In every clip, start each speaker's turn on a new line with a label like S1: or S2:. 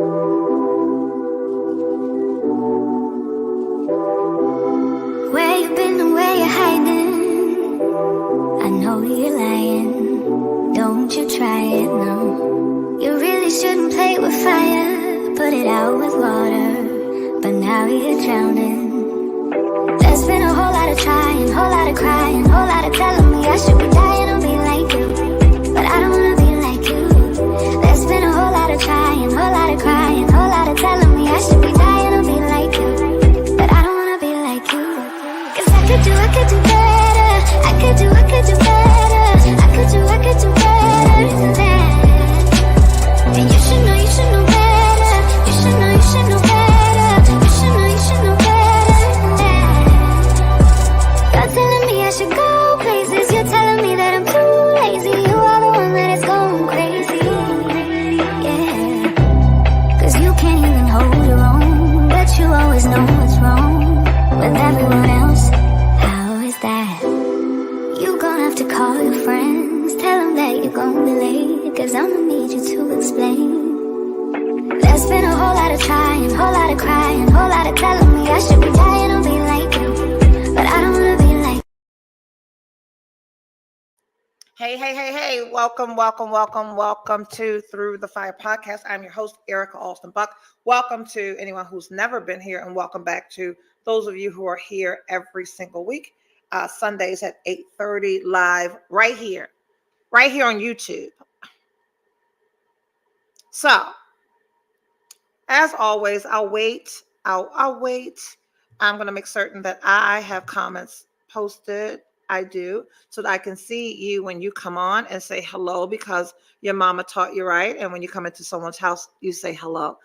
S1: Where you been and where you hiding? I know you're lying. Don't you try it, no. You really shouldn't play with fire. Put it out with water. But now you're drowning. There's been a whole lot of trying, whole lot of crying, whole lot of telling me I should be dying or be like you. But I don't wanna be like you. There's been a whole lot of trying, whole lot of crying, whole lot of telling me I should be dying or be like you. But I don't wanna be like you. Cause I could do better. I could do better. I could do better than that. And you should know better. You should know better. You should know better than that. You're telling me I should go places. You're telling me that I'm too lazy. You are the one that is going crazy. Yeah. Cause you can't even hold your own. But you always know what's wrong with everyone else. How is that? You gonna have to call your friends. Tell them that you're gonna be late. Cause I'ma need you to explain. There's been a whole lot of trying, whole lot of crying, whole lot of telling me I should be dying or be like you. But I don't wanna be like.
S2: Hey. Welcome to Through the Fire podcast. I'm your host, Erica Alston Buck. Welcome to anyone who's never been here, and welcome back to those of you who are here every single week, Sundays at 8:30 live, right here on YouTube. So, as always, I'll wait. I'll wait. I'm going to make certain that I have comments posted. I do, so that I can see you when you come on and say hello, because your mama taught you right. And when you come into someone's house, you say hello.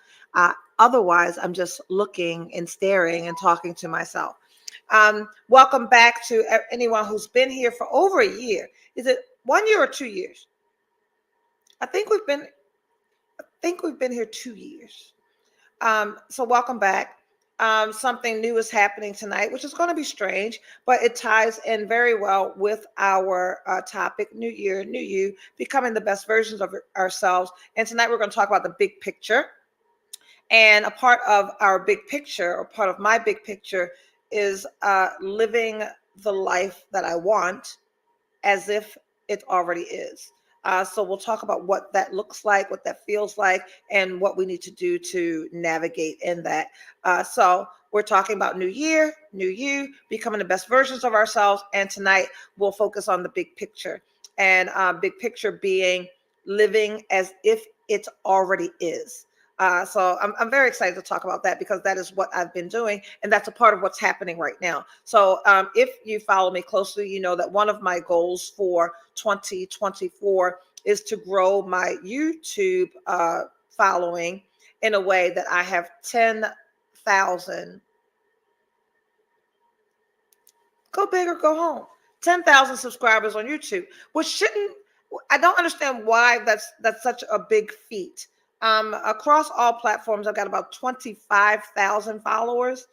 S2: Otherwise, I'm just looking and staring and talking to myself. Welcome back to anyone who's been here for over a year. Is it 1 year or 2 years? I think we've been here 2 years. So welcome back. Something new is happening tonight, which is going to be strange, but it ties in very well with our topic, New Year, New You, becoming the best versions of ourselves. And tonight we're going to talk about the big picture. And a part of our big picture, or part of my big picture, is living the life that I want as if it already is. So we'll talk about what that looks like, what that feels like, and what we need to do to navigate in that. So we're talking about New Year, New You, becoming the best versions of ourselves. And tonight we'll focus on the big picture, and big picture being living as if it already is. So I'm very excited to talk about that, because that is what I've been doing, and that's a part of what's happening right now. So if you follow me closely, you know that one of my goals for 2024 is to grow my YouTube following in a way that I have 10,000. Go big or go home. 10,000 subscribers on YouTube, which I don't understand why that's such a big feat. Across all platforms, I've got about 25,000 followers.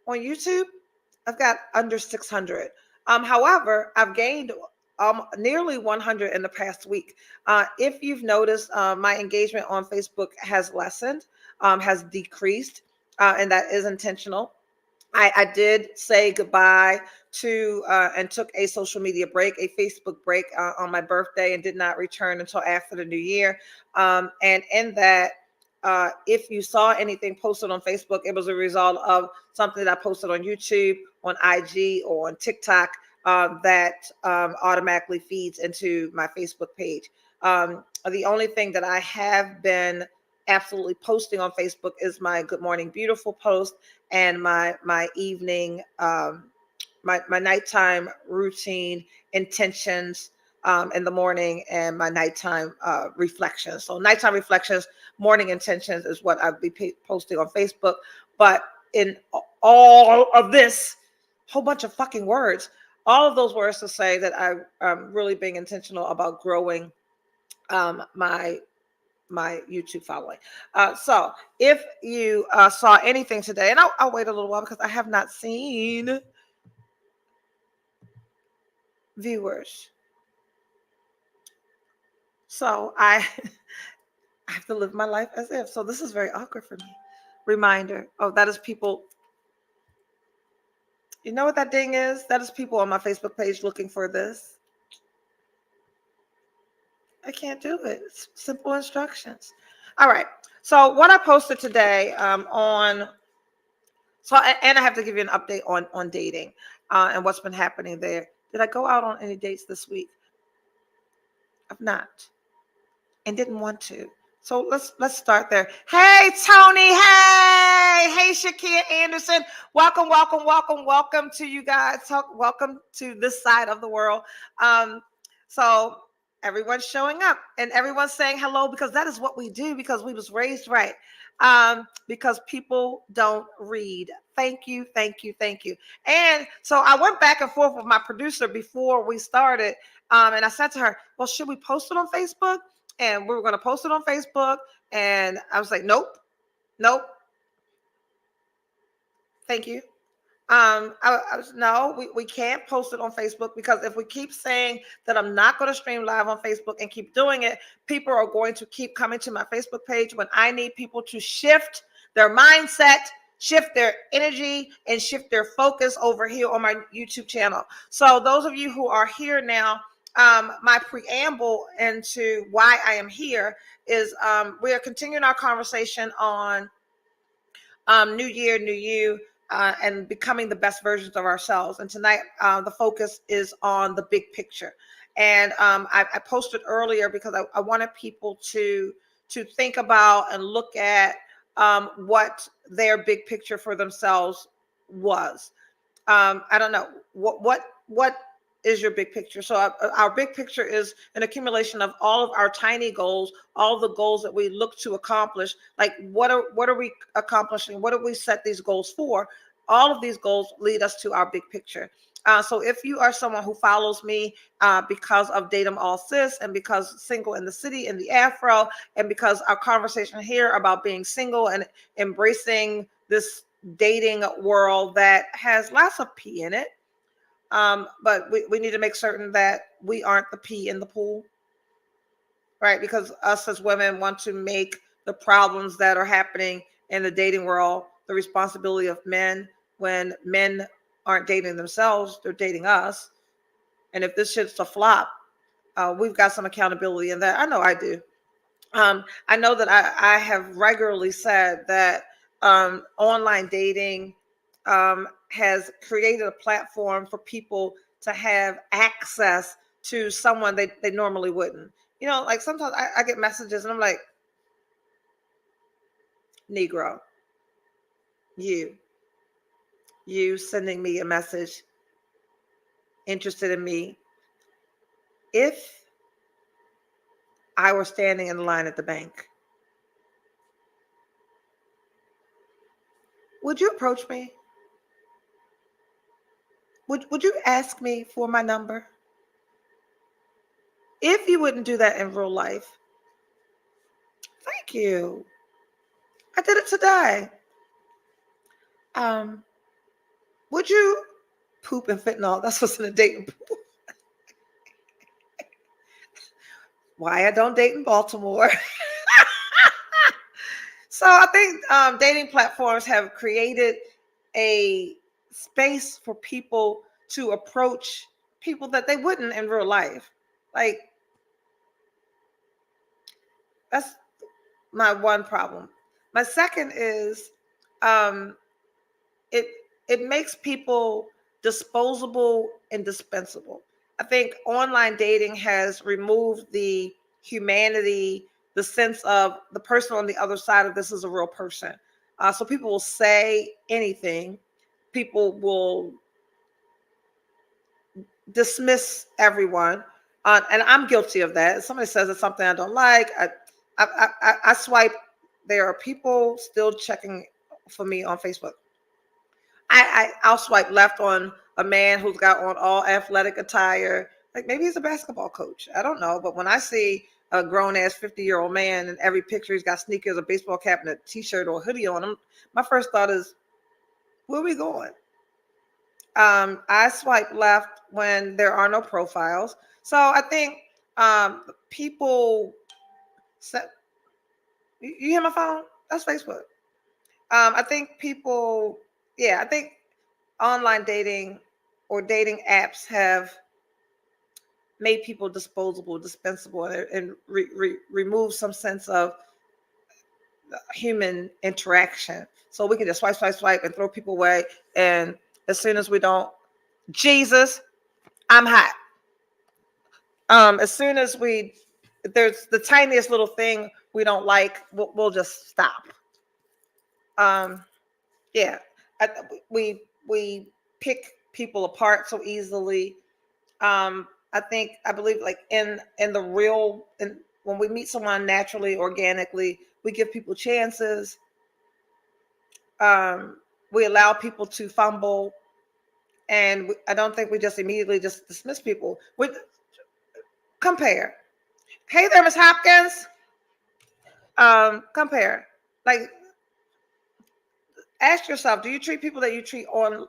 S2: On YouTube, I've got under 600. However, I've gained nearly 100 in the past week. If you've noticed, my engagement on Facebook has lessened, has decreased, and that is intentional. I did say goodbye to and took a social media break, a Facebook break on my birthday, and did not return until after the new year. And in that, if you saw anything posted on Facebook, it was a result of something that I posted on YouTube, on IG, or on TikTok that automatically feeds into my Facebook page. The only thing that I have been absolutely posting on Facebook is my Good Morning Beautiful post, and my evening, my nighttime routine intentions in the morning, and my nighttime reflections. So nighttime reflections, morning intentions is what I'll be posting on Facebook. But in all of this, whole bunch of fucking words, all of those words to say that I'm really being intentional about growing my YouTube following. So if you saw anything today, and I'll wait a little while because I have not seen viewers. So have to live my life as if. So this is very awkward for me. Reminder. Oh, that is people. You know what that ding is? That is people on my Facebook page looking for this. I can't do it. It's simple instructions. All right. So what I posted today on, so and I have to give you an update on dating and what's been happening there. Did I go out on any dates this week? I've not, and didn't want to. So let's start there. Hey Tony, hey Shakia Anderson, welcome to you guys. Welcome to this side of the world. So everyone's showing up and everyone's saying hello because that is what we do because we was raised right. Because people don't read. Thank you. And so I went back and forth with my producer before we started, and I said to her, "Well, should we post it on Facebook?" And we were going to post it on Facebook. And I was like, nope. Thank you. No, we can't post it on Facebook because if we keep saying that I'm not going to stream live on Facebook and keep doing it, people are going to keep coming to my Facebook page when I need people to shift their mindset, shift their energy, and shift their focus over here on my YouTube channel. So those of you who are here now, my preamble into why I am here is we are continuing our conversation on New Year, New You, and becoming the best versions of ourselves. And tonight, the focus is on the big picture. And I posted earlier because I wanted people to think about and look at what their big picture for themselves was. I don't know what is your big picture. So our big picture is an accumulation of all of our tiny goals, all the goals that we look to accomplish. Like what are we accomplishing? What do we set these goals for? All of these goals lead us to our big picture. So if you are someone who follows me because of Datum All Sis and because Single in the City and the Afro, and because our conversation here about being single and embracing this dating world that has lots of pee in it, but we need to make certain that we aren't the pee in the pool, right? Because us as women want to make the problems that are happening in the dating world the responsibility of men when men aren't dating themselves, they're dating us. And if this shit's a flop, we've got some accountability in that. I know I do. I know that I have regularly said that online dating has created a platform for people to have access to someone they normally wouldn't. You know, like sometimes I get messages and I'm like, Negro, you sending me a message interested in me. If I were standing in the line at the bank, would you approach me? Would you ask me for my number? If you wouldn't do that in real life, thank you. I did it today. Would you poop and fentanyl? That's what's in a dating pool. Why I don't date in Baltimore. So I think dating platforms have created a space for people to approach people that they wouldn't in real life. Like, that's my one problem. My second is it it makes people disposable and dispensable. I think online dating has removed the humanity, the sense of the person on the other side of this is a real person. So people will say anything. People will dismiss everyone, and I'm guilty of that. If somebody says it's something I don't like, I swipe. There are people still checking for me on Facebook. I'll swipe left on a man who's got on all athletic attire. Like maybe he's a basketball coach. I don't know. But when I see a grown ass 50-year-old man in every picture, he's got sneakers, a baseball cap, and a t-shirt or a hoodie on him, my first thought is, where are we going? I swipe left when there are no profiles. So I think people set, You hear my phone? That's Facebook. I think people, yeah, I think online dating or dating apps have made people disposable, dispensable, and remove some sense of human interaction. So we can just swipe, swipe, swipe, and throw people away. And as soon as we don't, Jesus, I'm hot. As soon as there's the tiniest little thing we don't like, we'll just stop. Yeah, we pick people apart so easily. I believe like in the real, and when we meet someone naturally, organically, we give people chances. We allow people to fumble, and I don't think we just immediately just dismiss people. We compare. Hey there, Miss Hopkins. Compare. Like, ask yourself: do you treat people that you treat on?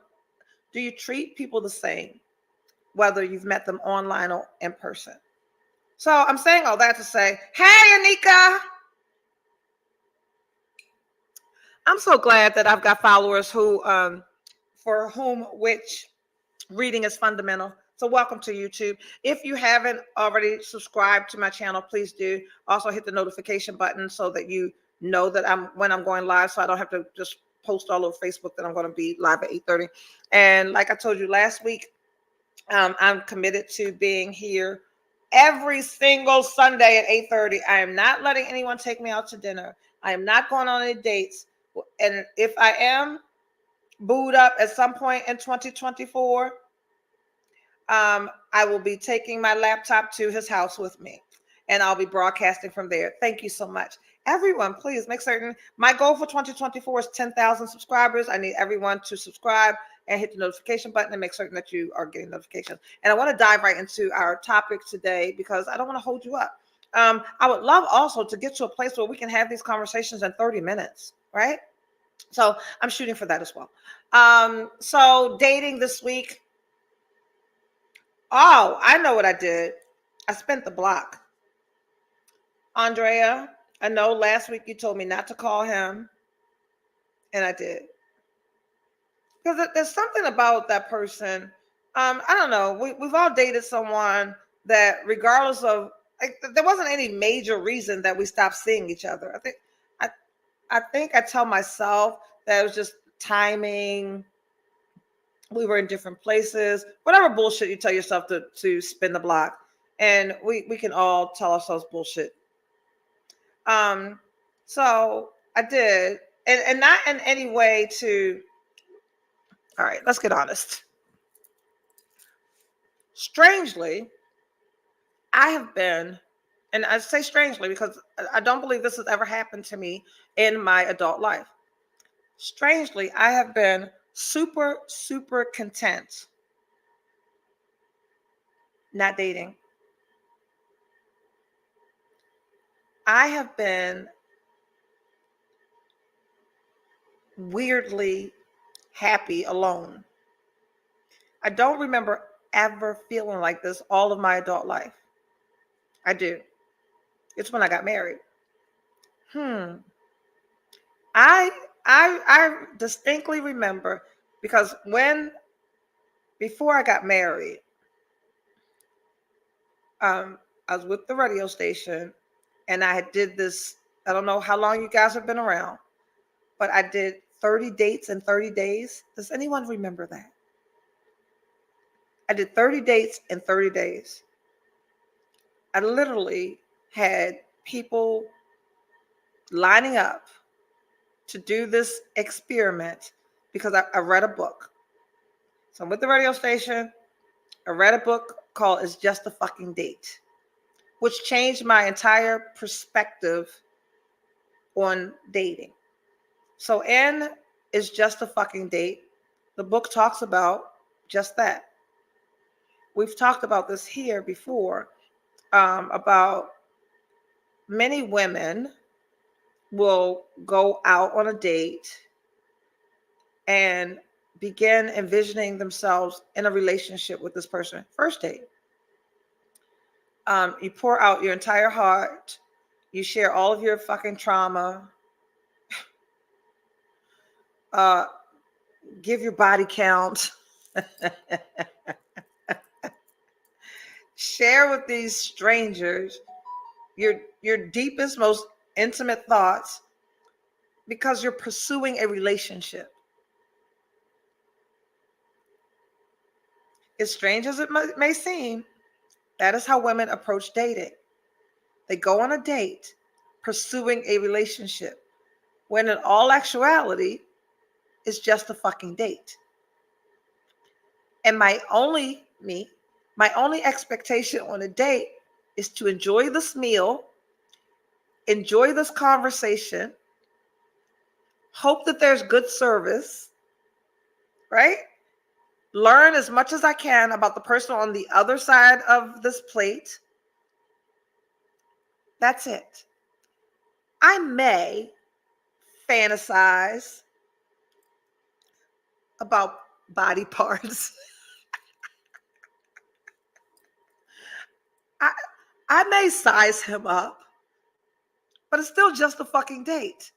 S2: Do you treat people the same, whether you've met them online or in person? So I'm saying all that to say, hey, Anika. I'm so glad that I've got followers who, for whom which reading is fundamental. So welcome to YouTube. If you haven't already subscribed to my channel, please do. Also hit the notification button so that you know that when I'm going live, so I don't have to just post all over Facebook that I'm going to be live at 8:30. And like I told you last week, I'm committed to being here every single Sunday at 8:30. I am not letting anyone take me out to dinner. I am not going on any dates. And if I am booed up at some point in 2024, I will be taking my laptop to his house with me, and I'll be broadcasting from there. Thank you so much. Everyone, please make certain. My goal for 2024 is 10,000 subscribers. I need everyone to subscribe and hit the notification button and make certain that you are getting notifications. And I want to dive right into our topic today because I don't want to hold you up. I would love also to get to a place where we can have these conversations in 30 minutes, right? So I'm shooting for that as well. So dating this week. Oh, I know what I did. I spent the block. Andrea, I know last week you told me not to call him, and I did. Because there's something about that person. I don't know. We've all dated someone that, regardless of, like, there wasn't any major reason that we stopped seeing each other. I, I think I tell myself that it was just timing. We were in different places, whatever bullshit you tell yourself to spin the block. And we can all tell ourselves bullshit. So I did, and not in any way to, all right, let's get honest. Strangely, I have been, and I say strangely because I don't believe this has ever happened to me in my adult life. Strangely, I have been super, super content not dating. I have been weirdly happy alone. I don't remember ever feeling like this all of my adult life. I do. It's when I got married. Hmm. I I distinctly remember because before I got married, I was with the radio station, and I did this. I don't know how long you guys have been around, but I did 30 dates in 30 days. Does anyone remember that? I did 30 dates in 30 days. I literally had people lining up to do this experiment because I read a book. So I'm with the radio station. I read a book called It's Just a Fucking Date, which changed my entire perspective on dating. So in It's Just a Fucking Date, the book talks about just that. We've talked about this here before, about many women will go out on a date and begin envisioning themselves in a relationship with this person. First date. You pour out your entire heart. You share all of your fucking trauma. Give your body count. Share with these strangers your deepest, most intimate thoughts because you're pursuing a relationship. As strange as it may seem, that is how women approach dating. They go on a date pursuing a relationship, when in all actuality, it's just a fucking date. And my only expectation on a date is to enjoy this meal, enjoy this conversation, hope that there's good service, right? Learn as much as I can about the person on the other side of this plate. That's it. I may fantasize about body parts. I may size him up, but it's still just a fucking date.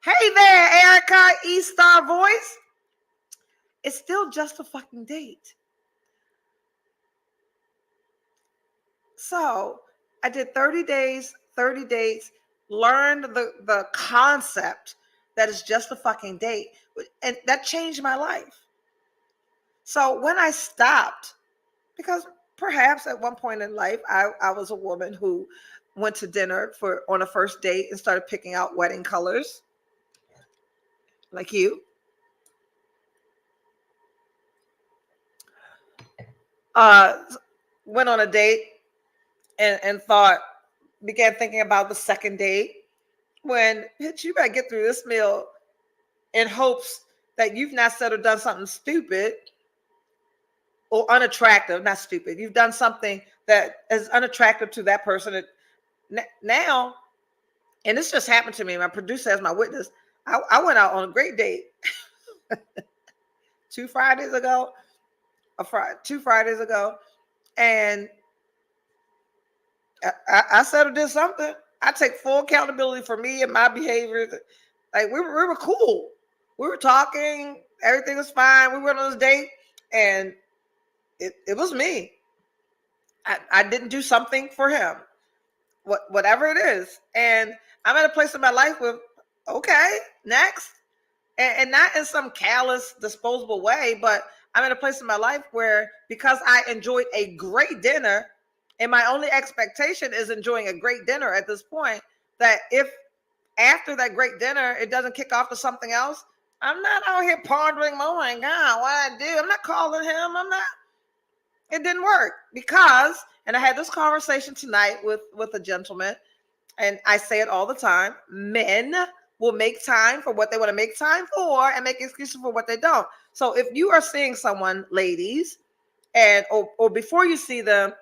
S2: Hey there, Erica E-Star Voice. It's still just a fucking date. So I did 30 days, 30 dates, learned the concept that it's just a fucking date. And that changed my life. So when I stopped, because perhaps at one point in life, I was a woman who went to dinner on a first date and started picking out wedding colors, like you. Went on a date and began thinking about the second date, when, bitch, you better get through this meal in hopes that you've not said or done something stupid or unattractive. Not stupid. You've done something that is unattractive to that person. Now, and this just happened to me, my producer as my witness, I went out on a great date 2 Fridays ago, and I said or did something. I take full accountability for me and my behavior. Like we were cool. We were talking. Everything was fine. We went on this date, and it was me. I didn't do something for him. Whatever it is. And I'm at a place in my life where, okay, next. And not in some callous, disposable way, but I'm in a place in my life where, because I enjoyed a great dinner, and my only expectation is enjoying a great dinner at this point, that if after that great dinner, it doesn't kick off to something else, I'm not out here pondering, oh my God, what I do? I'm not calling him. It didn't work because, and I had this conversation tonight with a gentleman, and I say it all the time, men will make time for what they want to make time for and make excuses for what they don't. So if you are seeing someone, ladies, and or before you see them,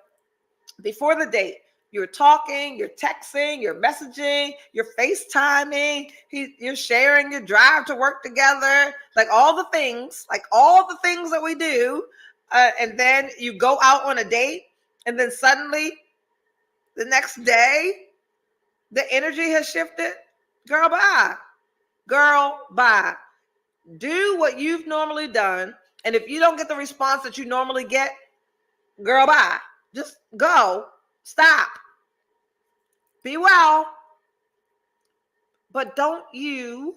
S2: before the date, you're talking, you're texting, you're messaging, you're FaceTiming, you're sharing your drive to work together, like all the things that we do. And then you go out on a date, and then suddenly the next day, the energy has shifted. Girl, bye. Do what you've normally done. And if you don't get the response that you normally get, girl, bye. Just go. Stop. Be well. But don't you,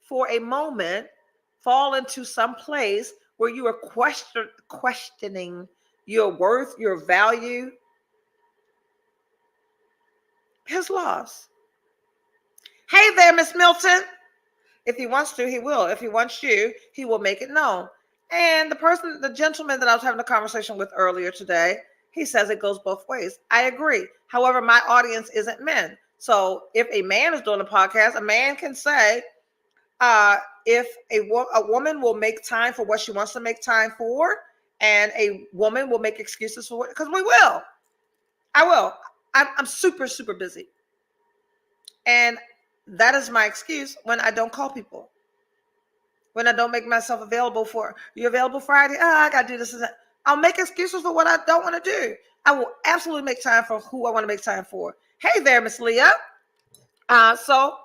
S2: for a moment, fall into some place where you are questioning your worth, your value. His loss. Hey there, Miss Milton. If he wants to, he will. If he wants you, he will make it known. And the gentleman that I was having a conversation with earlier today, he says it goes both ways. I agree. However, my audience isn't men. So if a man is doing a podcast, a man can say, if a woman will make time for what she wants to make time for, and a woman will make excuses for it, because we will. I will. I'm super, super busy. And that is my excuse when I don't call people. When I don't make myself available for, you available Friday? I got to do this and that. I'll make excuses for what I don't want to do. I will absolutely make time for who I want to make time for. Hey there, Miss Leah. So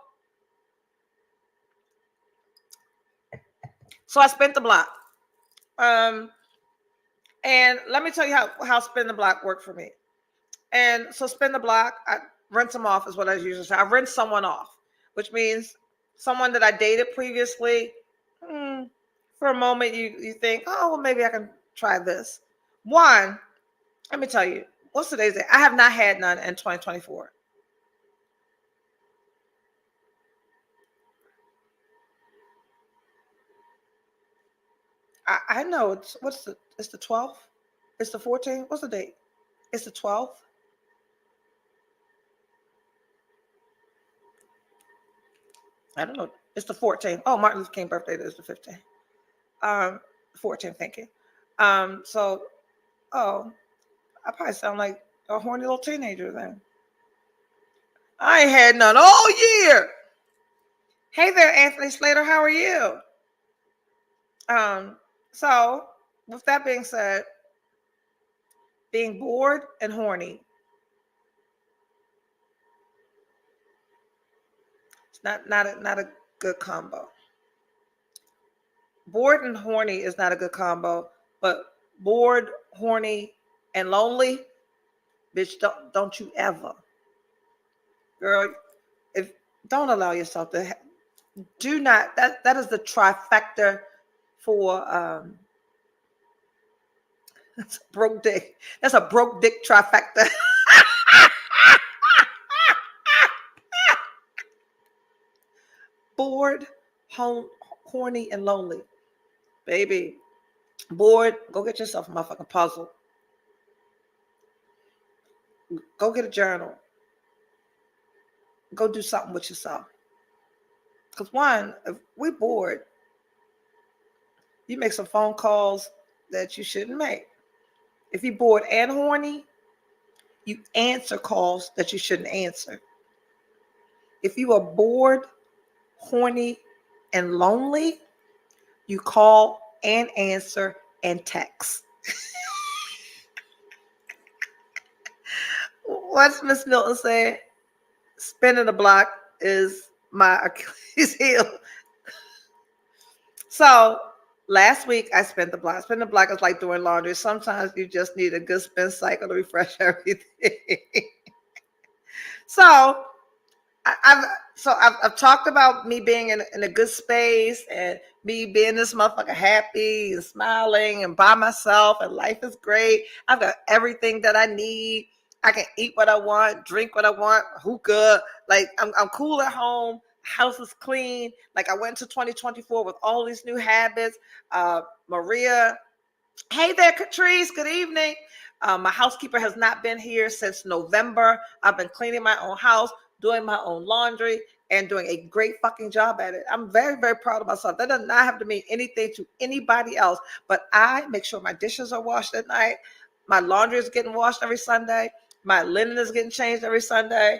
S2: I spent the block. And let me tell you how spin the block worked for me. And so spin the block, I rinse them off is what I usually say. I rinse someone off, which means someone that I dated previously. For a moment, you think, oh, well, maybe I can try this. One, let me tell you, what's today's day? I have not had none in 2024. I know it's it's the 12th? It's the 14th? What's the date? It's the 12th. I don't know. It's the 14th. Oh, Martin Luther King birthday is the 15th. 14th, thank you. So, oh, I probably sound like a horny little teenager then. I ain't had none all year. Hey there, Anthony Slater. How are you? So with that being said, being bored and horny, it's not a good combo. Bored and horny is not a good combo, but bored, horny, and lonely, bitch, don't you ever, girl, if don't allow yourself to do not that is the trifecta for that's a broke dick. That's a broke dick trifecta. Bored, horny, and lonely. Baby, bored, go get yourself a motherfucking puzzle. Go get a journal. Go do something with yourself. Because one, if we're bored, you make some phone calls that you shouldn't make. If you're bored and horny, you answer calls that you shouldn't answer. If you are bored, horny, and lonely, you call and answer and text. What's Miss Milton saying? Spinning the block is my Achilles heel. So last week I spent the block. Spin the block is like doing laundry. Sometimes you just need a good spin cycle to refresh everything. So I've talked about me being in a good space and me being this motherfucker happy and smiling and by myself and life is great. I've got everything that I need. I can eat what I want, drink what I want, hookah. Like I'm cool at home. House is clean. Like I went to 2024 with all these new habits. Maria, hey there, Catrice. Good evening. My housekeeper has not been here since November. I've been cleaning my own house, doing my own laundry, and doing a great fucking job at it. I'm very, very proud of myself. That does not have to mean anything to anybody else, but I make sure my dishes are washed at night. My laundry is getting washed every Sunday. My linen is getting changed every Sunday.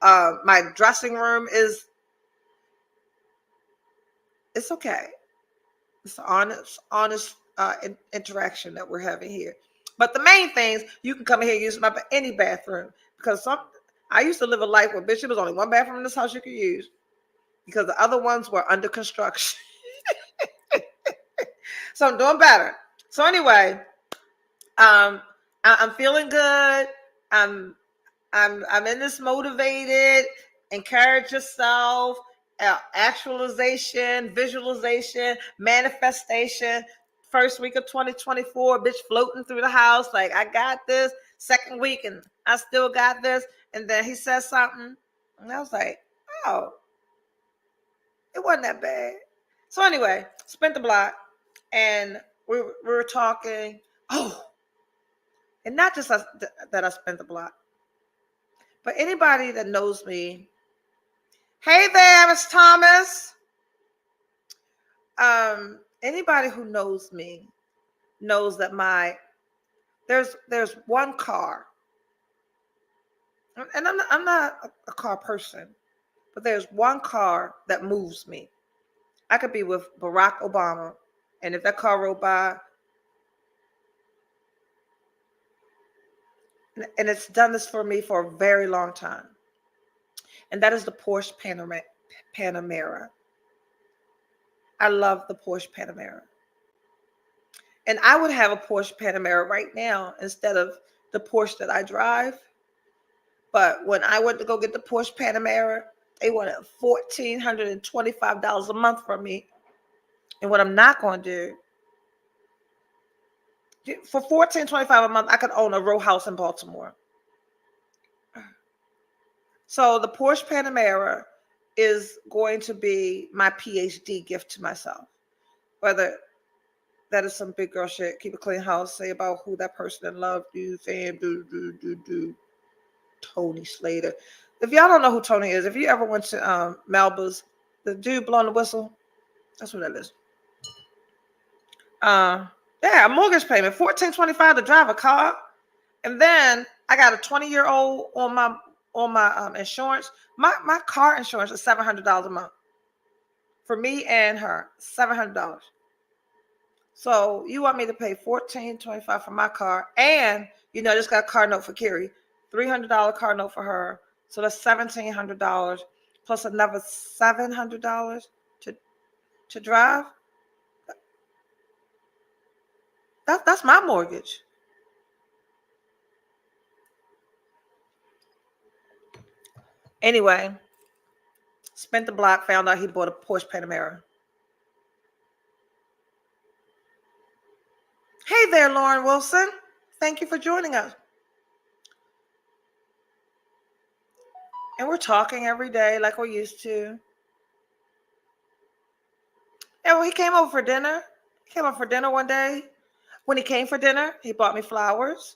S2: My dressing room it's okay. It's honest interaction that we're having here. But the main things, you can come in here and use any bathroom because I used to live a life where bitch, there was only one bathroom in this house you could use because the other ones were under construction. So I'm doing better. So anyway, I'm feeling good. I'm in this motivated, encourage yourself, actualization, visualization, manifestation. First week of 2024, bitch floating through the house like I got this. Second week and I still got this. And then he says something, and I was like, oh, it wasn't that bad. So anyway, spent the block, and we were talking. Oh, and not just that I spent the block. But anybody that knows me, hey there, Miss Thomas. Anybody who knows me knows that there's one car, and I'm not a car person, but there's one car that moves me. I could be with Barack Obama, and if that car rolled by, and it's done this for me for a very long time. and that is the Porsche Panamera. I love the Porsche Panamera. And I would have a Porsche Panamera right now instead of the Porsche that I drive. But when I went to go get the Porsche Panamera, they wanted $1,425 a month from me. And what I'm not going to do, for $1,425 a month, I could own a row house in Baltimore. So the Porsche Panamera is going to be my PhD gift to myself. Whether that is some big girl shit, keep a clean house, say about who that person in love, do, fan, do. Tony Slater. If y'all don't know who Tony is, if you ever went to Melba's, the dude blowing the whistle, that's who that is. Yeah, a mortgage payment, $1,425 to drive a car, and then I got a 20-year-old on my insurance. My car insurance is $700 a month for me and her, $700. So you want me to pay $1,425 for my car, and I just got a car note for Carrie, $300 car note for her, so that's $1,700 plus another $700 to drive. That's my mortgage. Anyway, spent the block, found out he bought a Porsche Panamera. Hey there, Lauren Wilson. Thank you for joining us. And we're talking every day like we're used to. Yeah, well, he came over for dinner. He came over for dinner one day. When he came for dinner, he bought me flowers.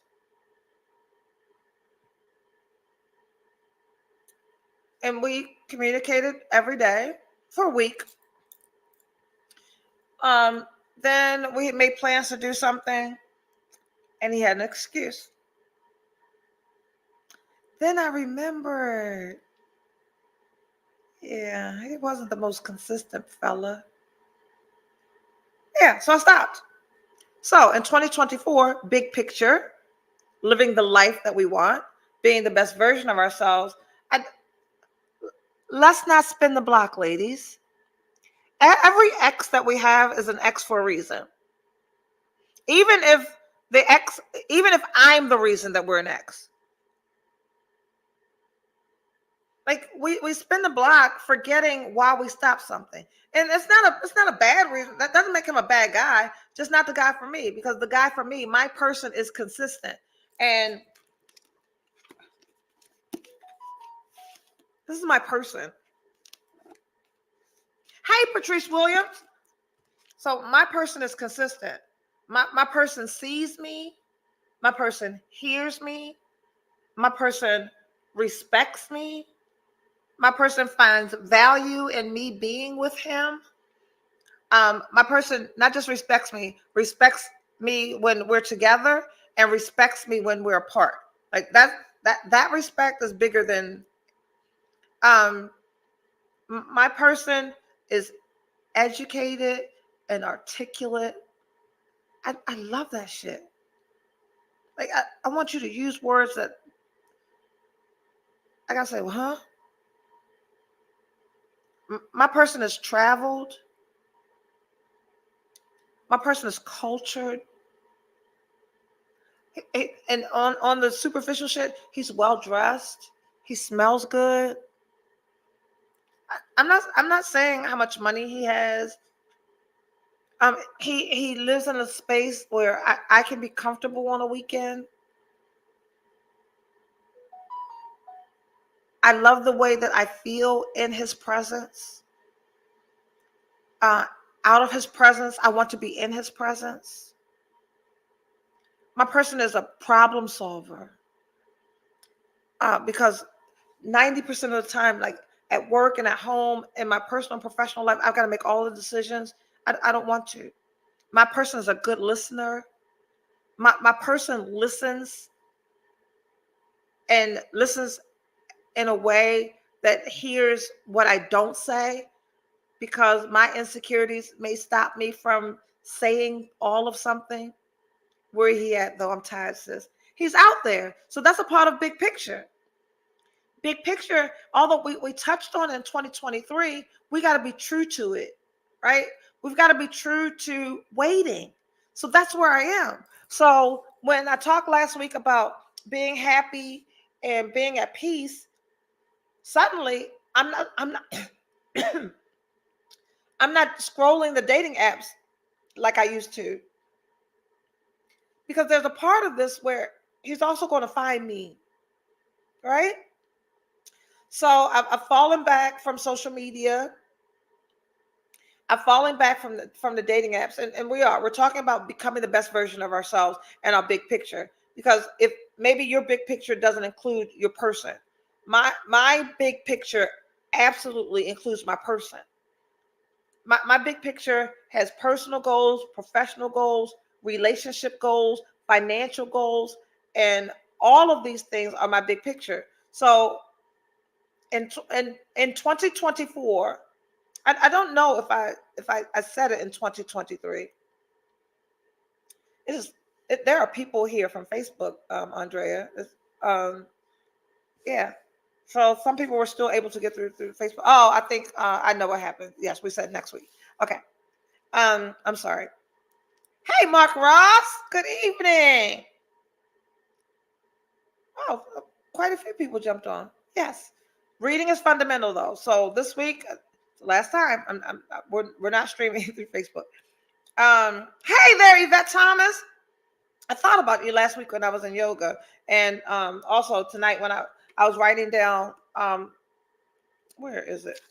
S2: And we communicated every day for a week. Then we made plans to do something, and he had an excuse. Then I remembered, yeah, he wasn't the most consistent fella. Yeah, so I stopped. So in 2024, big picture, living the life that we want, being the best version of ourselves. Let's not spin the block, ladies. Every ex that we have is an ex for a reason. Even if I'm the reason that we're an ex. Like we spin the block forgetting why we stopped something. And it's not a bad reason. That doesn't make him a bad guy, just not the guy for me, because the guy for me, my person is consistent. And this is my person. Hey, Patrice Williams. So my person is consistent. My person sees me. My person hears me. My person respects me. My person finds value in me being with him. My person not just respects me when we're together, and respects me when we're apart. Like that respect is bigger than my person is educated and articulate. I love that shit. Like I want you to use words that I gotta say, well, huh? My person is traveled. My person is cultured. And on the superficial shit, he's well dressed. He smells good. I'm not saying how much money he has. He lives in a space where I can be comfortable on a weekend. I love the way that I feel in his presence. Out of his presence, I want to be in his presence. My person is a problem solver. Because 90% of the time, like at work and at home, in my personal and professional life, I've got to make all the decisions. I don't want to. My person is a good listener. My person listens in a way that hears what I don't say, because my insecurities may stop me from saying all of something. Where he at, though? I'm tired, sis. He's out there. So that's a part of big picture. big picture, although we touched on in 2023, we got to be true to it, right? We've got to be true to waiting. So that's where I am. So when I talked last week about being happy and being at peace, suddenly I'm not I'm not scrolling the dating apps like I used to, because there's a part of this where he's also going to find me, right? So I've fallen back from social media. I've fallen back from the dating apps, and we're talking about becoming the best version of ourselves and our big picture. Because if maybe your big picture doesn't include your person, my big picture absolutely includes my person. My big picture has personal goals, professional goals, relationship goals, financial goals, and all of these things are my big picture. So in 2024, I don't know if I said it in 2023. There are people here from Facebook, Andrea. Yeah. So some people were still able to get through Facebook. Oh, I think I know what happened. Yes, we said next week. Okay. I'm sorry. Hey, Mark Ross. Good evening. Oh, quite a few people jumped on. Yes. Reading is fundamental, though. So this week, last time, we're not streaming through Facebook. Hey there, Yvette Thomas. I thought about you last week when I was in yoga, and also tonight when I was writing down. Where is it?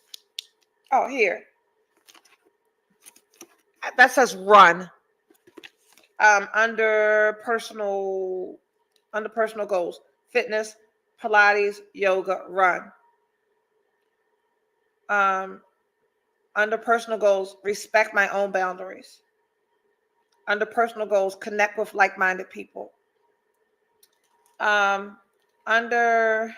S2: Oh, here. That says run. Under personal goals, fitness, Pilates, yoga, run. Under personal goals, respect my own boundaries. Under personal goals, connect with like-minded people. Under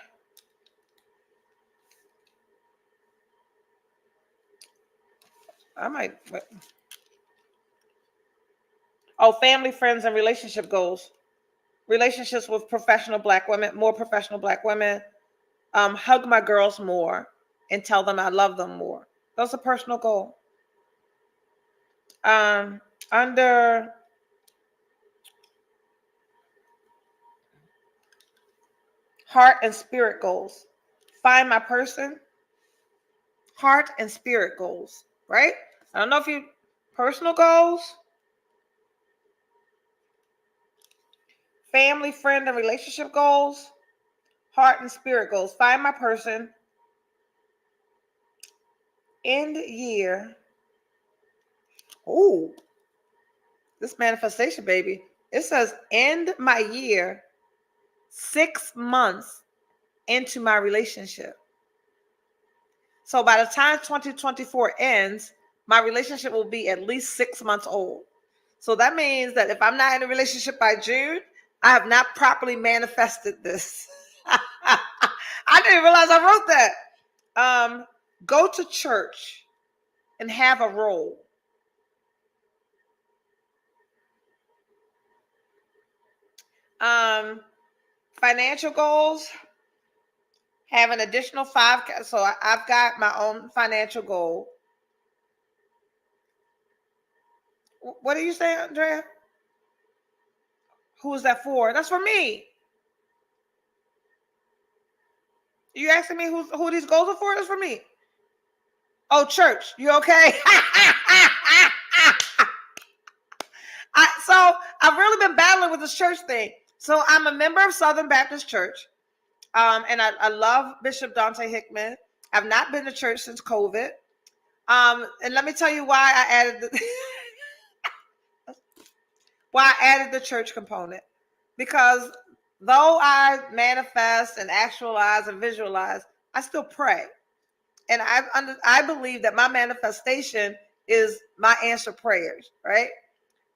S2: family, friends, and relationship goals. Relationships with professional Black women, more professional Black women. Hug my girls more and tell them I love them more. That's a personal goal. Under heart and spirit goals, find my person. Heart and spirit goals, right? I don't know if you personal goals, family, friend, and relationship goals, heart and spirit goals. Find my person. End year. Oh, this manifestation, baby. It says end my year 6 months into my relationship. So by the time 2024 ends, my relationship will be at least 6 months old. So that means that if I'm not in a relationship by June, I have not properly manifested this. I didn't realize I wrote that. Go to church and have a role. Financial goals, have an additional 5. So I've got my own financial goal. What do you say, Andrea? Who is that for? That's for me. You asking me who these goals are for? That's for me. Oh, church. You okay? So I've really been battling with this church thing. So I'm a member of Southern Baptist Church. And I love Bishop Dante Hickman. I've not been to church since COVID. And let me tell you why I added the church component. Because though I manifest and actualize and visualize, I still pray. And I believe that my manifestation is my answer prayers, right?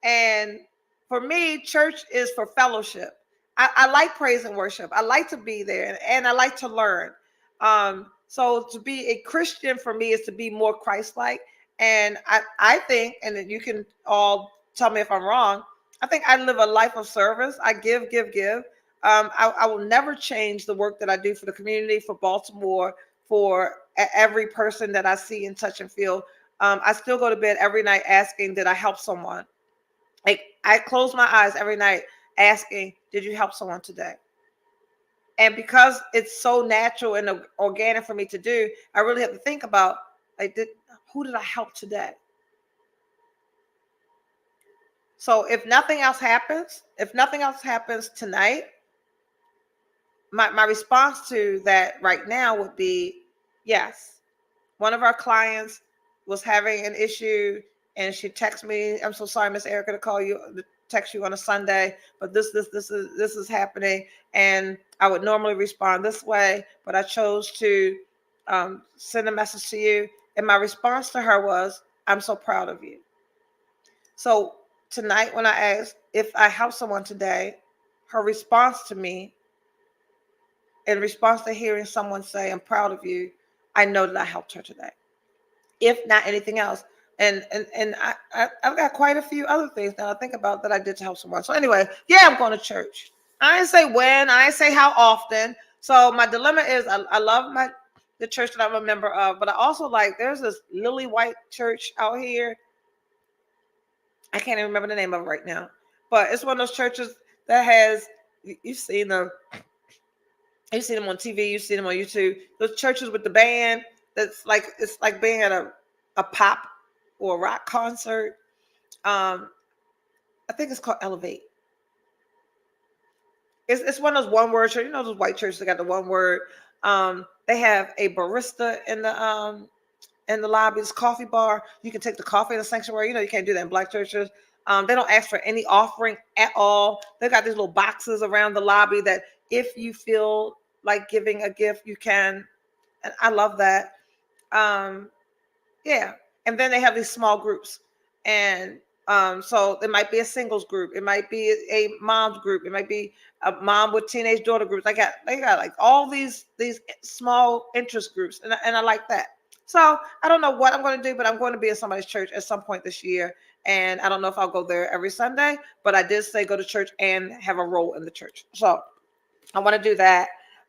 S2: And for me, church is for fellowship. I like praise and worship. I like to be there, and I like to learn. So to be a Christian for me is to be more Christ-like. And I think, and you can all tell me if I'm wrong, I think I live a life of service. I give. I will never change the work that I do for the community, for Baltimore, for every person that I see and touch and feel. I still go to bed every night asking, did I help someone? Like, I close my eyes every night asking, did you help someone today? And because it's so natural and organic for me to do, I really have to think about, like, who did I help today? So if nothing else happens tonight, my response to that right now would be yes. One of our clients was having an issue, and she texted me, I'm so sorry, Miss Erica, to text you on a Sunday, but this is happening. And I would normally respond this way, but I chose to send a message to you. And my response to her was, I'm so proud of you. So tonight, when I asked if I helped someone today, her response to me, in response to hearing someone say, I'm proud of you, I know that I helped her today, if not anything else. And I've got quite a few other things that I think about that I did to help someone. So anyway, yeah, I'm going to church. I didn't say when, I didn't say how often. So my dilemma is I love the church that I'm a member of, but I also there's this Lily White church out here. I can't even remember the name of it right now, but it's one of those churches that has, you've seen them on TV, you've seen them on YouTube. Those churches with the band it's like being at a pop or a rock concert. I think it's called Elevate. It's one of those one word churches. You know those white churches that got the one word. They have a barista in the lobby. It's coffee bar. You can take the coffee in the sanctuary. You can't do that in black churches. They don't ask for any offering at all. They got these little boxes around the lobby that if you feel like giving a gift, you can. And I love that. Yeah. And then they have these small groups. And so it might be a singles group. It might be a mom's group. It might be a mom with teenage daughter groups. They got like all these small interest groups. And I like that. So I don't know what I'm going to do, but I'm going to be at somebody's church at some point this year. And I don't know if I'll go there every Sunday, but I did say go to church and have a role in the church. So I want to do that.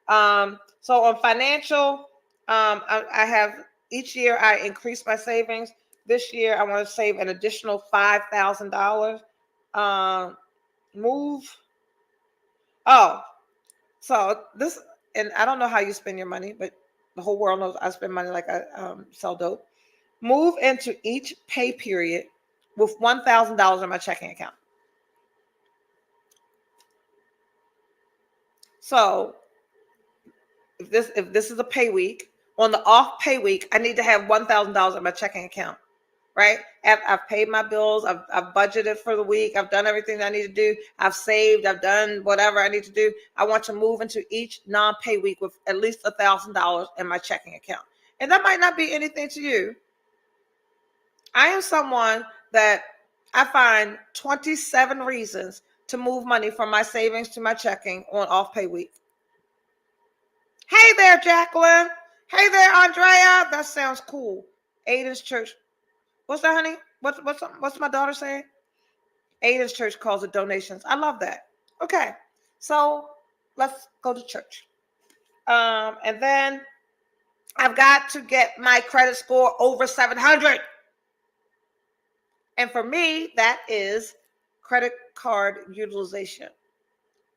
S2: So on financial, I have each year I increase my savings. This year I want to save an additional $5,000. Move. Oh, so this, and I don't know how you spend your money, but the whole world knows I spend money like I sell dope. Move into each pay period with $1,000 in my checking account. So if this is a pay week, on the off pay week, I need to have $1,000 in my checking account, right? I've paid my bills. I've budgeted for the week. I've done everything I need to do. I've saved. I've done whatever I need to do. I want to move into each non-pay week with at least $1,000 in my checking account. And that might not be anything to you. I am someone that I find 27 reasons to move money from my savings to my checking on off pay week. Hey there, Jacqueline. Hey there, Andrea. That sounds cool. Aiden's church. What's that, honey? What's my daughter saying? Aiden's church calls it donations. I love that. Okay, so let's go to church. And then I've got to get my credit score over 700. And for me, that is credit card utilization.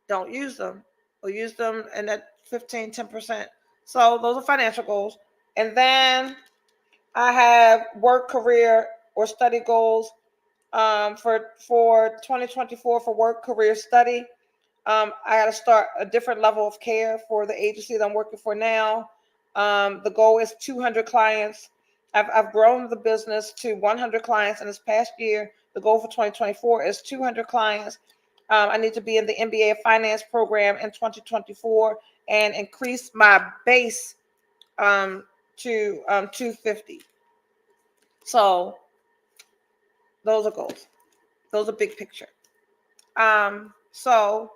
S2: Don't use them, or use them in that 15, 10%. So those are financial goals. And then I have work, career, or study goals for 2024 for work, career, study. I got to start a different level of care for the agency that I'm working for now. The goal is 200 clients. I've grown the business to 100 clients in this past year. The goal for 2024 is 200 clients. I need to be in the MBA of Finance program in 2024 and increase my base to 250. So those are goals. Those are big picture. So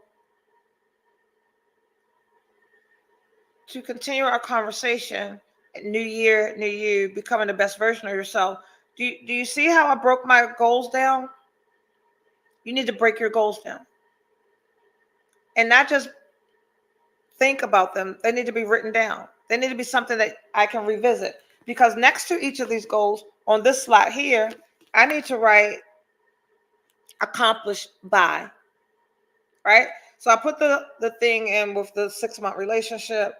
S2: to continue our conversation, new year, new you, becoming the best version of yourself. Do you see how I broke my goals down? You need to break your goals down. And not just think about them. They need to be written down. They need to be something that I can revisit, because next to each of these goals on this slot here, I need to write accomplished by, right? So I put the thing in with the 6-month relationship,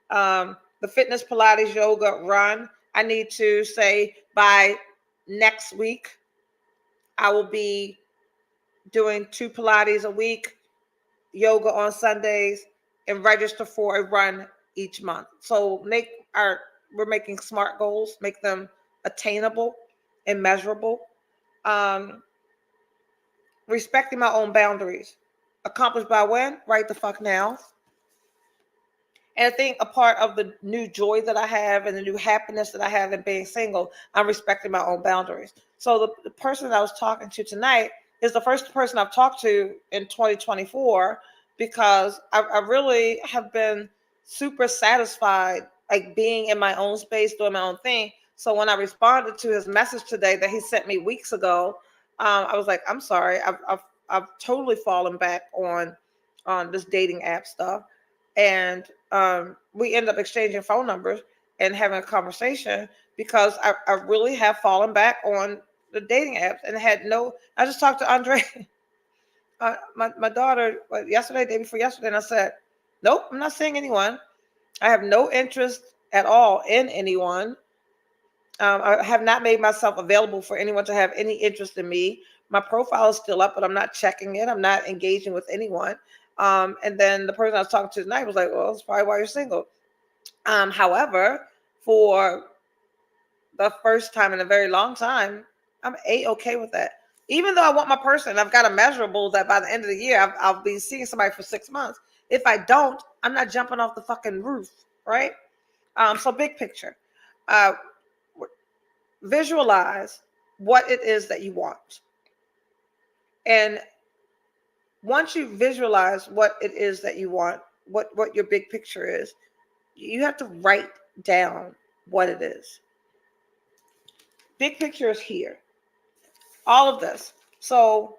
S2: the fitness, Pilates, yoga, run. I need to say by next week, I will be doing 2 Pilates a week, yoga on Sundays, and register for a run each month. So we're making SMART goals, make them attainable and measurable. Respecting my own boundaries. Accomplished by when? Right the fuck now. And I think a part of the new joy that I have and the new happiness that I have in being single, I'm respecting my own boundaries. So the person that I was talking to tonight is the first person I've talked to in 2024, because I really have been super satisfied, like being in my own space, doing my own thing. So when I responded to his message today that he sent me weeks ago, I was like, I'm sorry, I've totally fallen back on this dating app stuff. And we end up exchanging phone numbers and having a conversation, because I really have fallen back on the dating apps and I just talked to Andre, my daughter, yesterday, day before yesterday, and I said, nope, I'm not seeing anyone. I have no interest at all in anyone. I have not made myself available for anyone to have any interest in me. My profile is still up, but I'm not checking it. I'm not engaging with anyone. And then the person I was talking to tonight was like, well, that's probably why you're single. However, for the first time in a very long time, I'm okay with that. Even though I want my person, I've got a measurable that by the end of the year, I'll be seeing somebody for 6 months. If I don't, I'm not jumping off the fucking roof, right? So big picture. Visualize what it is that you want. And once you visualize what it is that you want, what your big picture is, you have to write down what it is. Big picture is here. All of this. So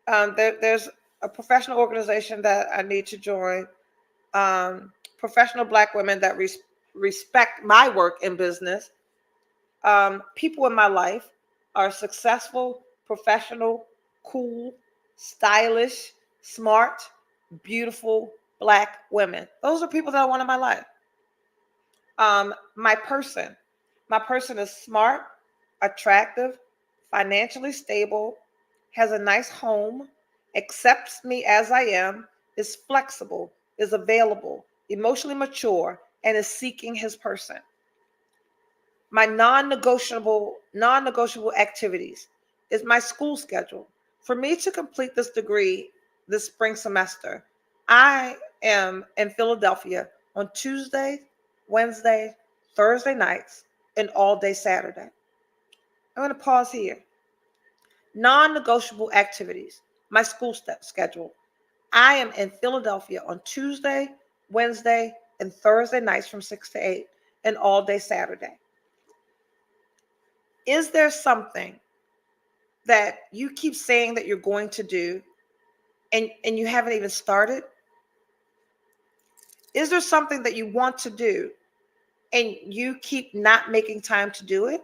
S2: there's a professional organization that I need to join. Professional Black women that respect my work in business. People in my life are successful, professional, cool, stylish, smart, beautiful Black women. Those are people that I want in my life. My person is smart, attractive, financially stable, has a nice home, accepts me as I am, is flexible, is available, emotionally mature, and is seeking his person. My non-negotiable activities is my school schedule. For me to complete this degree this spring semester, I am in Philadelphia on Tuesday, Wednesday, Thursday nights, and all day Saturday. I'm going to pause here. Non-negotiable activities, my school schedule. I am in Philadelphia on Tuesday, Wednesday, and Thursday nights from 6 to 8, and all day Saturday. Is there something that you keep saying that you're going to do and you haven't even started? Is there something that you want to do and you keep not making time to do it?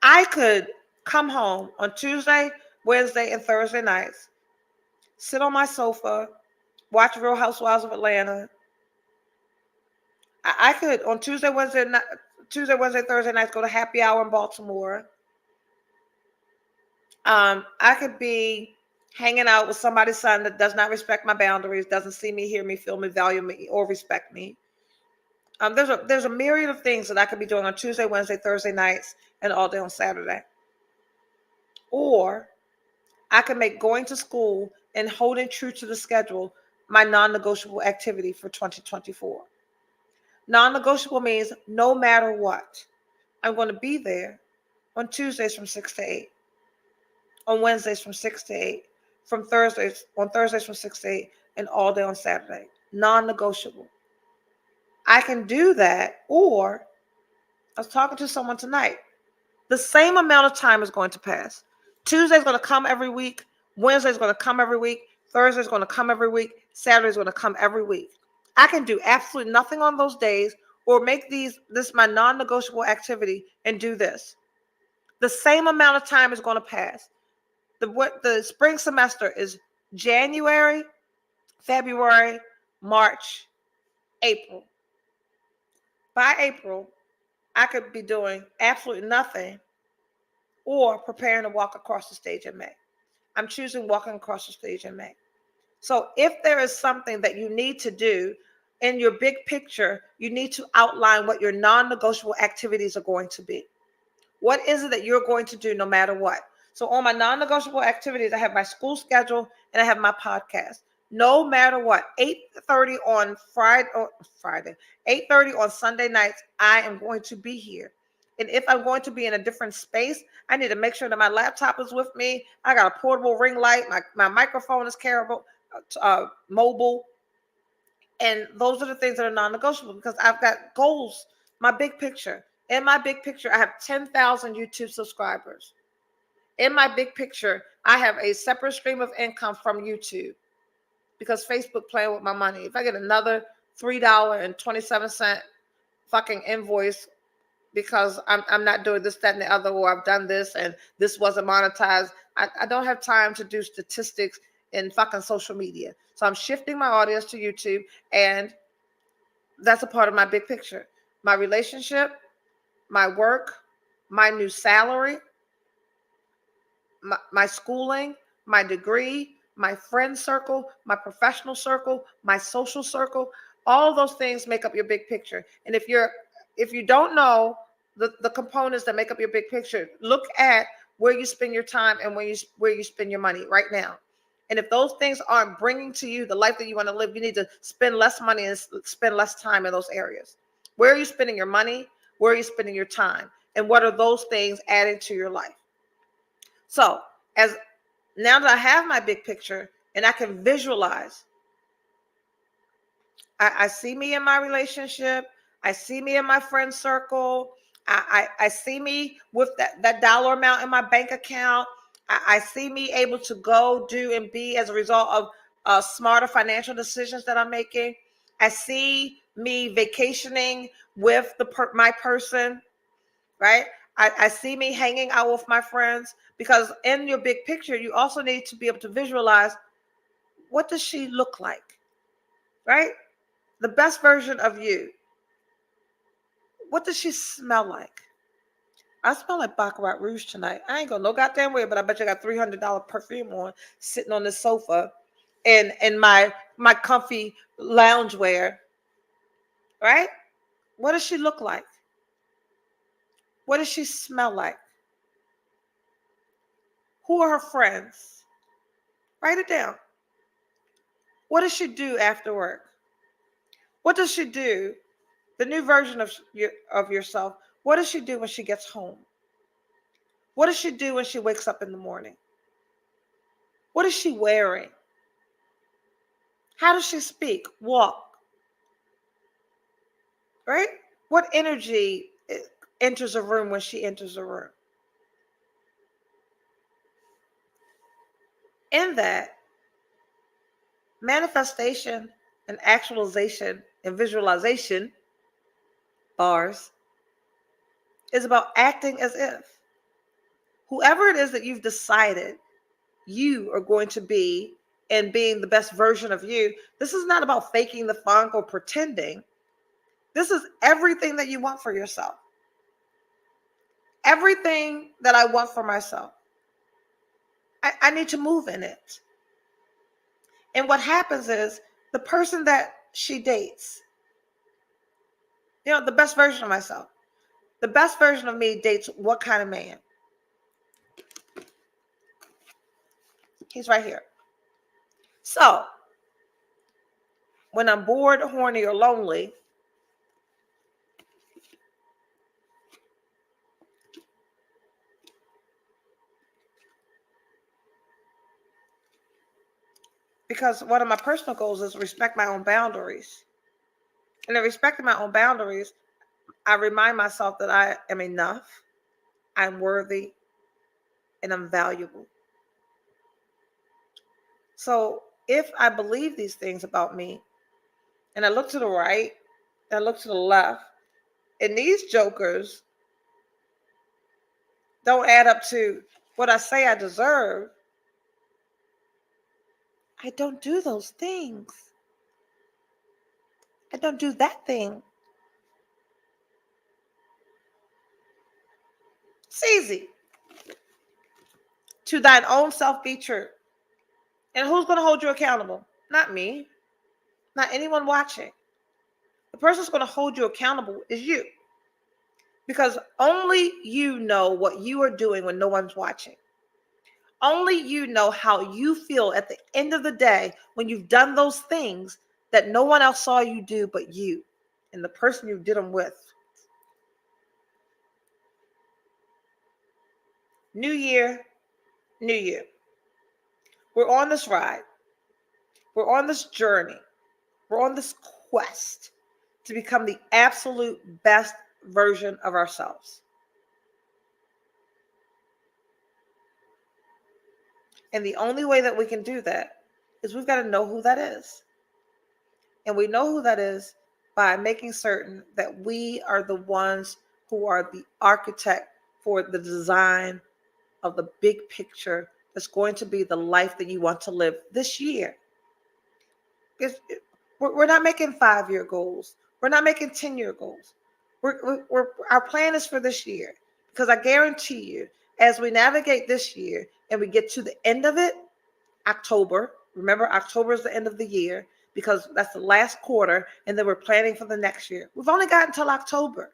S2: I could come home on Tuesday, Wednesday, and Thursday nights, sit on my sofa, watch Real Housewives of Atlanta. I could on Tuesday, Wednesday, Thursday nights go to happy hour in Baltimore. I could be hanging out with somebody's son that does not respect my boundaries, doesn't see me, hear me, feel me, value me, or respect me. There's a myriad of things that I could be doing on Tuesday, Wednesday, Thursday nights, and all day on Saturday. Or I could make going to school and holding true to the schedule my non-negotiable activity for 2024. Non-negotiable means no matter what, I'm going to be there on Tuesdays from 6 to 8, on Wednesdays from 6 to 8, on Thursdays from 6 to 8, and all day on Saturday. Non-negotiable. I can do that, or I was talking to someone tonight. The same amount of time is going to pass. Tuesday's going to come every week. Wednesday's going to come every week. Thursday's going to come every week. Saturday is going to come every week. I can do absolutely nothing on those days or make this my non-negotiable activity and do this. The same amount of time is going to pass. The spring semester is January, February, March, April. By April, I could be doing absolutely nothing or preparing to walk across the stage in May. I'm choosing walking across the stage in May. So if there is something that you need to do in your big picture, you need to outline what your non-negotiable activities are going to be. What is it that you're going to do no matter what? So on my non-negotiable activities, I have my school schedule and I have my podcast. No matter what, 8:30 on Friday, 8:30 on Sunday nights, I am going to be here. And if I'm going to be in a different space, I need to make sure that my laptop is with me. I got a portable ring light. My microphone is carryable, mobile. And those are the things that are non-negotiable because I've got goals, my big picture. In my big picture, I have 10,000 YouTube subscribers. In my big picture, I have a separate stream of income from YouTube because Facebook playing with my money. If I get another $3.27 fucking invoice because I'm not doing this, that, and the other, or I've done this and this wasn't monetized, I don't have time to do statistics in fucking social media. So I'm shifting my audience to YouTube, and that's a part of my big picture. My relationship, my work, my new salary, my schooling, my degree, my friend circle, my professional circle, my social circle, all those things make up your big picture. And if you don't know the components that make up your big picture, look at where you spend your time and where you spend your money right now. And if those things aren't bringing to you the life that you want to live, you need to spend less money and spend less time in those areas. Where are you spending your money? Where are you spending your time? And what are those things adding to your life? So as now that I have my big picture and I can visualize, I see me in my relationship. I see me in my friend circle. I see me with that dollar amount in my bank account. I see me able to go do and be as a result of smarter financial decisions that I'm making. I see me vacationing with my person, right? I see me hanging out with my friends because in your big picture, you also need to be able to visualize, what does she look like, right? The best version of you. What does she smell like? I smell like Baccarat Rouge tonight. I ain't going no goddamn way, but I bet you I got $300 perfume on sitting on the sofa in my comfy loungewear, right? What does she look like? What does she smell like? Who are her friends? Write it down. What does she do after work? What does she do? The new version of yourself. What does she do when she gets home? What does she do when she wakes up in the morning? What is she wearing? How does she speak, walk? Right? What energy enters a room when she enters a room? In that, manifestation and actualization and visualization bars is about acting as if whoever it is that you've decided you are going to be and being the best version of you. This is not about faking the funk or pretending. This is everything that you want for yourself. Everything that I want for myself. I need to move in it. And what happens is the person that she dates, the best version of myself, the best version of me dates what kind of man? He's right here. So when I'm bored, horny, or lonely, because one of my personal goals is respect my own boundaries. And in respecting my own boundaries, I remind myself that I am enough, I'm worthy, and I'm valuable. So if I believe these things about me, and I look to the right, and I look to the left, and these jokers don't add up to what I say I deserve, I don't do those things. I don't do that thing. It's easy. To thine own self be true. And who's going to hold you accountable? Not me. Not anyone watching. The person who's going to hold you accountable is you. Because only you know what you are doing when no one's watching. Only you know how you feel at the end of the day when you've done those things that no one else saw you do but you and the person you did them with. New year, new you. We're on this ride. We're on this journey. We're on this quest to become the absolute best version of ourselves. And the only way that we can do that is we've got to know who that is. And we know who that is by making certain that we are the ones who are the architect for the design of the big picture that's going to be the life that you want to live this year. We're not making 5-year goals. We're not making 10-year goals. Our plan is for this year, because I guarantee you, as we navigate this year and we get to the end of it, October, remember October is the end of the year because that's the last quarter, and then we're planning for the next year. We've only got until October.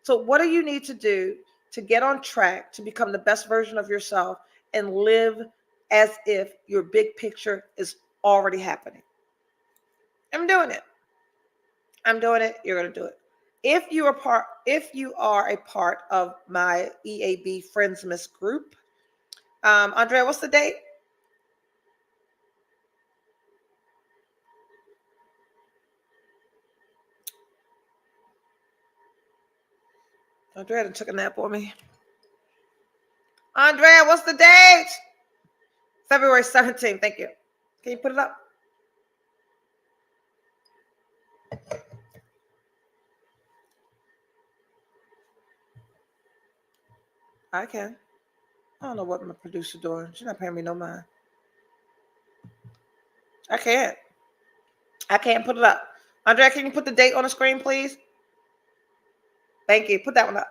S2: So what do you need to do to get on track to become the best version of yourself and live as if your big picture is already happening? I'm doing it. I'm doing it. You're going to do it. If you are a part of my EAB Friendsmas group, Andrea, what's the date? Andrea took a nap on me. Andrea, what's the date? February 17th. Thank you. Can you put it up? I can. I don't know what my producer doing. She's not paying me no mind. I can't. I can't put it up. Andrea, can you put the date on the screen, please? Thank you. Put that one up.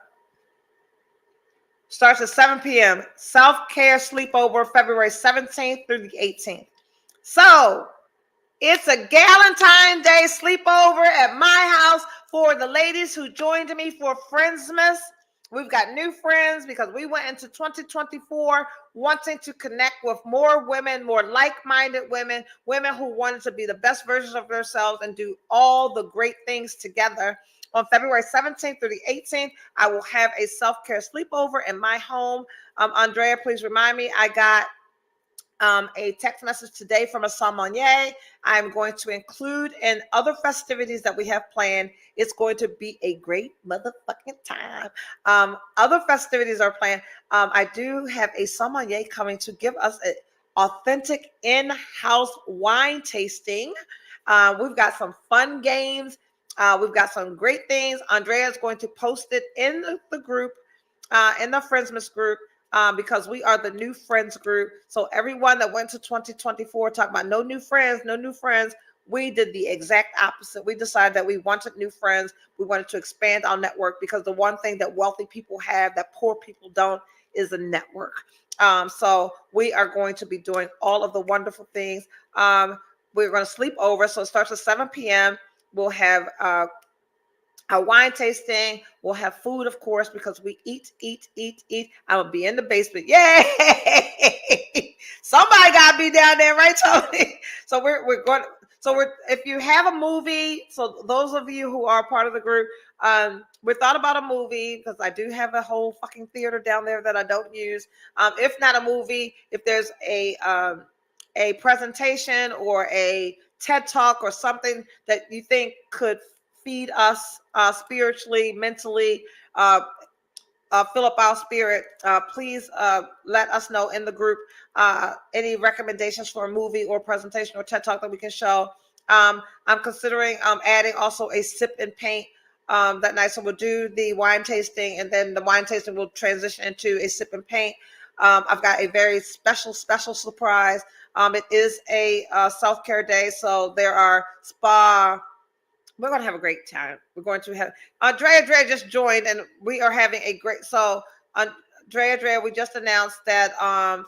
S2: Starts at 7 p.m. Self-care sleepover, February 17th through the 18th. So it's a Galentine Day sleepover at my house for the ladies who joined me for Friendsmas. We've got new friends because we went into 2024 wanting to connect with more women, more like-minded women, women who wanted to be the best versions of themselves and do all the great things together. On February 17th through the 18th, I will have a self-care sleepover in my home. Andrea, please remind me, I got a text message today from a sommelier. I'm going to include in other festivities that we have planned. It's going to be a great motherfucking time. Other festivities are planned. I do have a sommelier coming to give us an authentic in-house wine tasting. We've got some fun games. We've got some great things. Andrea is going to post it in the group, in the Friendsmas group. Because we are the new friends group. So everyone that went to 2024 talking about no new friends, we did the exact opposite. We decided that we wanted new friends. We wanted to expand our network because the one thing that wealthy people have that poor people don't is a network. So we are going to be doing all of the wonderful things. We're going to sleep over. So it starts at 7 p.m. We'll have a wine tasting. We'll have food, of course, because we eat. I'm gonna be in the basement. Yay! Somebody gotta be down there, right, Tony? So we're going. So if you have a movie, so those of you who are part of the group, we thought about a movie because I do have a whole fucking theater down there that I don't use. If not a movie, if there's a presentation or a TED Talk or something that you think could feed us spiritually, mentally, fill up our spirit, please let us know in the group any recommendations for a movie or presentation or TED Talk that we can show. I'm considering adding also a sip and paint that night. So we'll do the wine tasting, and then the wine tasting will transition into a sip and paint. I've got a very special surprise. It is a self-care day, so there are spa. We're going to have a great time. We're going to have Drea just joined, and we are having a great. So Drea, we just announced that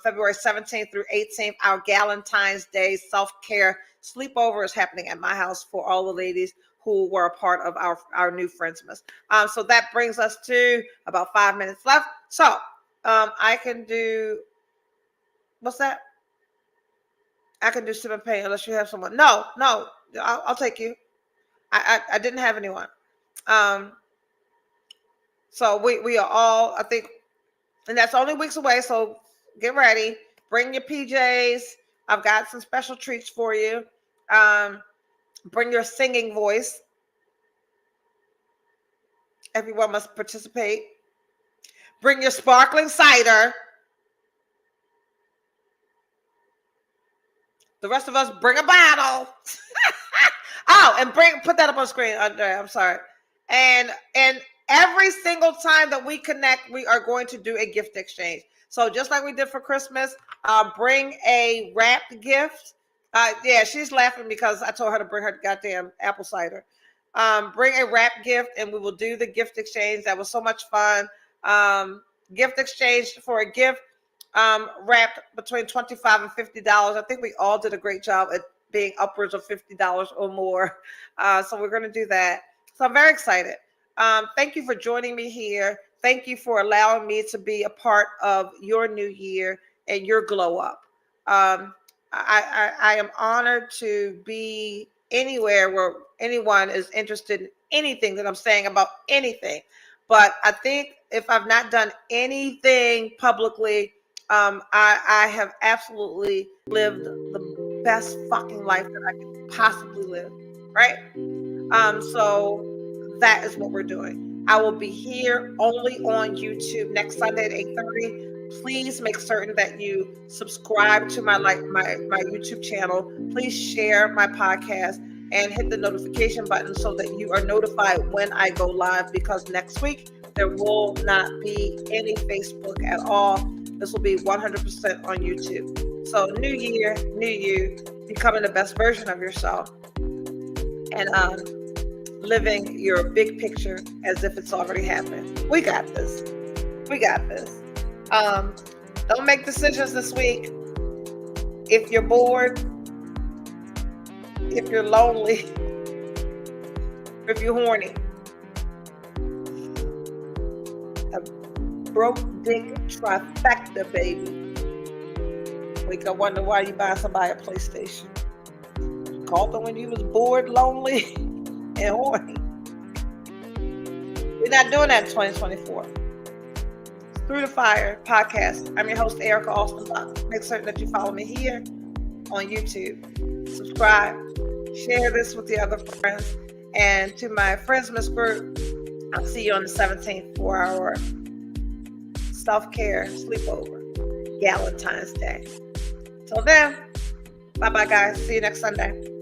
S2: February 17th through 18th, our Galentine's Day self-care sleepover is happening at my house for all the ladies who were a part of our new Friendsmas. So that brings us to about 5 minutes left. So I can do, what's that? I can do sip and paint unless you have someone. No, I'll take you. I didn't have anyone. So we are all, I think, and that's only weeks away. So get ready. Bring your PJs. I've got some special treats for you. Bring your singing voice. Everyone must participate. Bring your sparkling cider. The rest of us bring a bottle. Oh, and put that up on screen, Andrea. I'm sorry. And every single time that we connect, we are going to do a gift exchange. So just like we did for Christmas, bring a wrapped gift. Yeah, she's laughing because I told her to bring her goddamn apple cider. Bring a wrapped gift, and we will do the gift exchange. That was so much fun. Gift exchange for a gift wrapped between $25 and $50. I think we all did a great job at being upwards of $50 or more. So we're going to do that. So I'm very excited. Thank you for joining me here. Thank you for allowing me to be a part of your new year and your glow up. I am honored to be anywhere where anyone is interested in anything that I'm saying about anything. But I think if I've not done anything publicly, I have absolutely lived the best fucking life that I could possibly live, right? So that is what we're doing. I will be here only on YouTube next Sunday at 8:30. Please make certain that you subscribe to my YouTube channel. Please share my podcast and hit the notification button so that you are notified when I go live, because next week there will not be any Facebook at all. This will be 100% on YouTube. So new year, new you, becoming the best version of yourself, and living your big picture as if it's already happened. We got this. We got this. Don't make decisions this week. If you're bored, if you're lonely, if you're horny, a broke dick trifecta, baby. We can wonder why you buy somebody a PlayStation. Called them when you was bored, lonely, and horny. We're not doing that in 2024. Through the Fire podcast. I'm your host, Erica Alston. Make certain that you follow me here on YouTube. Subscribe. Share this with the other friends. And to my Friendsmas group, I'll see you on the 17th for our self-care sleepover, Galentine's Day. Till then, bye-bye, guys. See you next Sunday.